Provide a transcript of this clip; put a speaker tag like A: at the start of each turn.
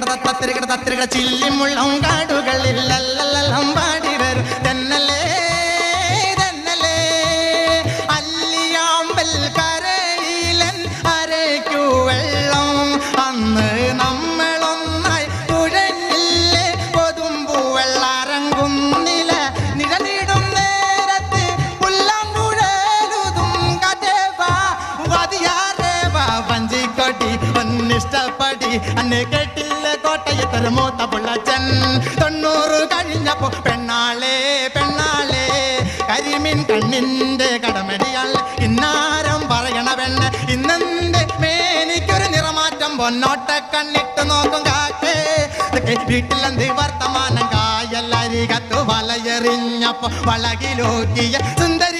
A: തത്തിരികട ചില്ലിമുള്ളം കാടുകളിൽ അല്ലല്ലം പാടി വരും തെന്നലേ തെന്നലേ അല്ലിയാമ്പൽ കരയിലൻ അരയ്ക്കു വെള്ളം അന്ന് നമ്മളൊന്നായി തുഴഞ്ഞില്ലേ കൊതുമ്പു വെള്ളറങ്ങുന്നില്ല നിഴലിടും നേരത്ത് പുല്ലമ്പുഴലുതും കഥേവാ വതിയാറേവാ പഞ്ചിക്കോട്ടി ഒന്നിഷ്ടപ്പടി അന്ന് കേട്ടില്ല കോട്ടയത്തൊരു മൂത്ത പുള്ളച്ചൻ 90 കഴിഞ്ഞപ്പോ പെണ്ണാളെ പെണ്ണാളെ കരിമീൻ കണ്ണിന്റെ കടമടിയാൾ ഇന്നാരം പറയണ പെണ്ണ് ഇന്നെന്റെ മേനിക്കൊരു നിറമാറ്റം പൊന്നോട്ട കണ്ണിട്ട് നോക്കും കാക്കേ വീട്ടിലെന്ത് വർത്തമാനം കായല്ലരികത്ത് വലയെറിഞ്ഞപ്പോ വളകിലോക്കിയ സുന്ദരി